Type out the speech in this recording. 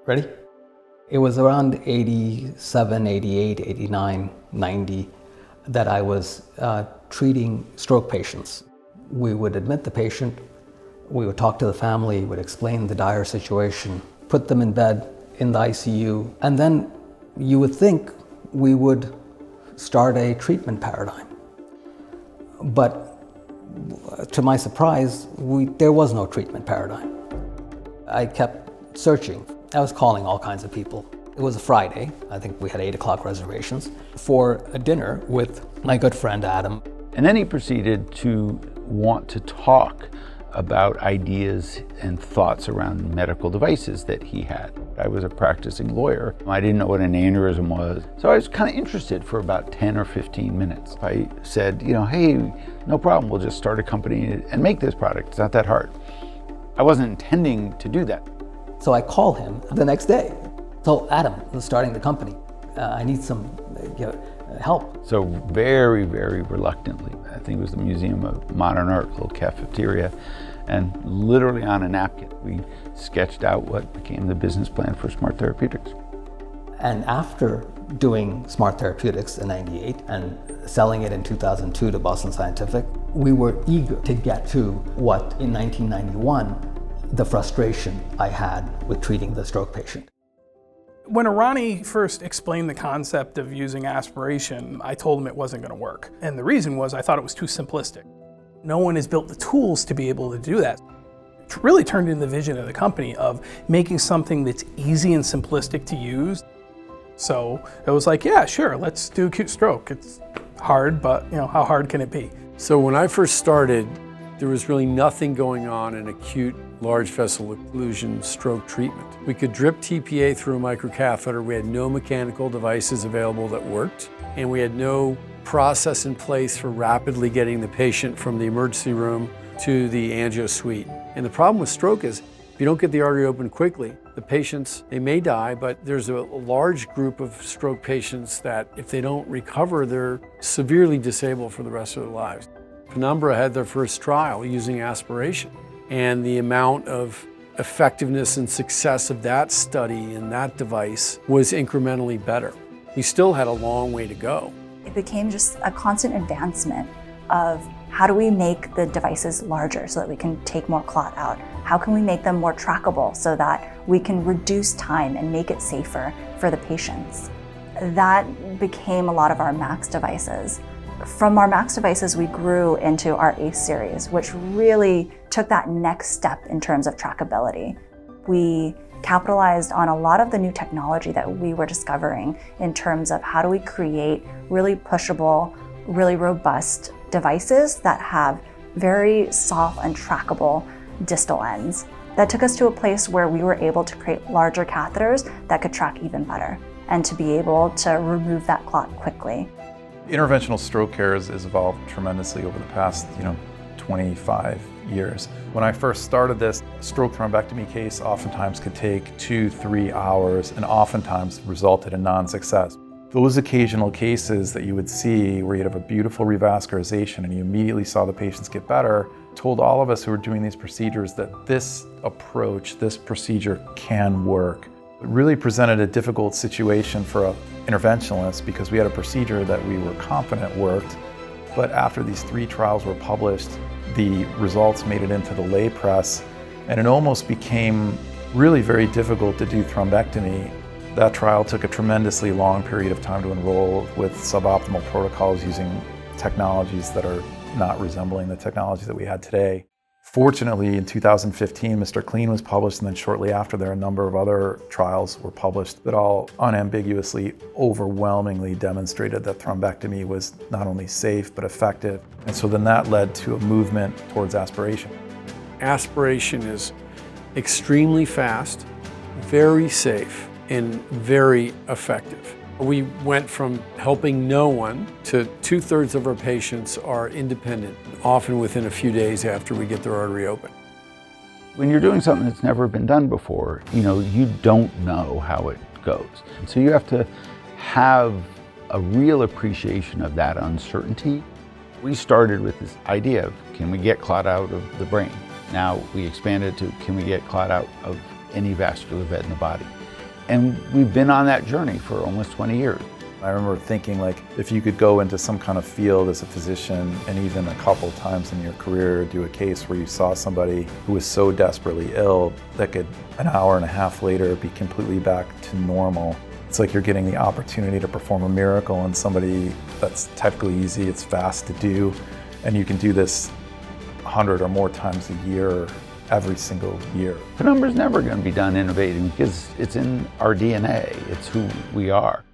Ready? It was around 87, 88, 89, 90 that I was treating stroke patients. We would admit the patient, we would talk to the family, would explain the dire situation, put them in bed in the ICU, and then you would think we would start a treatment paradigm. But to my surprise, there was no treatment paradigm. I kept searching. I was calling all kinds of people. It was a Friday. I think we had 8 o'clock reservations for a dinner with my good friend Adam. And then he proceeded to want to talk about ideas and thoughts around medical devices that he had. I was a practicing lawyer. I didn't know what an aneurysm was. So I was kind of interested for about 10 or 15 minutes. I said, hey, no problem. We'll just start a company and make this product. It's not that hard. I wasn't intending to do that. So I call him the next day. So Adam, I'm starting the company. I need some help. So very, very reluctantly, I think it was the Museum of Modern Art, little cafeteria, and literally on a napkin, we sketched out what became the business plan for Smart Therapeutics. And after doing Smart Therapeutics in '98 and selling it in 2002 to Boston Scientific, we were eager to get to what in 1991, the frustration I had with treating the stroke patient. When Arani first explained the concept of using aspiration, I told him it wasn't going to work. And the reason was I thought it was too simplistic. No one has built the tools to be able to do that. It really turned into the vision of the company of making something that's easy and simplistic to use. So it was like, yeah, sure, let's do acute stroke. It's hard, but how hard can it be? So when I first started, there was really nothing going on in acute large vessel occlusion stroke treatment. We could drip TPA through a microcatheter. We had no mechanical devices available that worked, and we had no process in place for rapidly getting the patient from the emergency room to the angio suite. And the problem with stroke is, if you don't get the artery open quickly, the patients, they may die, but there's a large group of stroke patients that if they don't recover, they're severely disabled for the rest of their lives. Penumbra had their first trial using aspiration, and the amount of effectiveness and success of that study and that device was incrementally better. We still had a long way to go. It became just a constant advancement of how do we make the devices larger so that we can take more clot out? How can we make them more trackable so that we can reduce time and make it safer for the patients? That became a lot of our Max devices. From our Max devices, we grew into our ACE series, which really took that next step in terms of trackability. We capitalized on a lot of the new technology that we were discovering in terms of how do we create really pushable, really robust devices that have very soft and trackable distal ends. That took us to a place where we were able to create larger catheters that could track even better and to be able to remove that clot quickly. Interventional stroke care has evolved tremendously over the past 25 years. When I first started this, a stroke thrombectomy case oftentimes could take 2-3 hours and oftentimes resulted in non-success. Those occasional cases that you would see where you'd have a beautiful revascularization and you immediately saw the patients get better, told all of us who were doing these procedures that this approach, this procedure can work. It really presented a difficult situation for an interventionalist because we had a procedure that we were confident worked, but after these 3 trials were published, the results made it into the lay press, and it almost became really very difficult to do thrombectomy. That trial took a tremendously long period of time to enroll with suboptimal protocols using technologies that are not resembling the technologies that we had today. Fortunately, in 2015, Mr. Clean was published, and then shortly after there, a number of other trials were published that all unambiguously, overwhelmingly demonstrated that thrombectomy was not only safe, but effective. And so then that led to a movement towards aspiration. Aspiration is extremely fast, very safe, and very effective. We went from helping no one to 2/3 of our patients are independent, often within a few days after we get their artery open. When you're doing something that's never been done before, you don't know how it goes. So you have to have a real appreciation of that uncertainty. We started with this idea of, can we get clot out of the brain? Now we expanded to, can we get clot out of any vascular bed in the body? And we've been on that journey for almost 20 years. I remember thinking, like, if you could go into some kind of field as a physician and even a couple times in your career do a case where you saw somebody who was so desperately ill that could an hour and a half later be completely back to normal. It's like you're getting the opportunity to perform a miracle on somebody that's technically easy, it's fast to do, and you can do this 100 or more times a year, every single year. Penumbra's never going to be done innovating because it's in our DNA, it's who we are.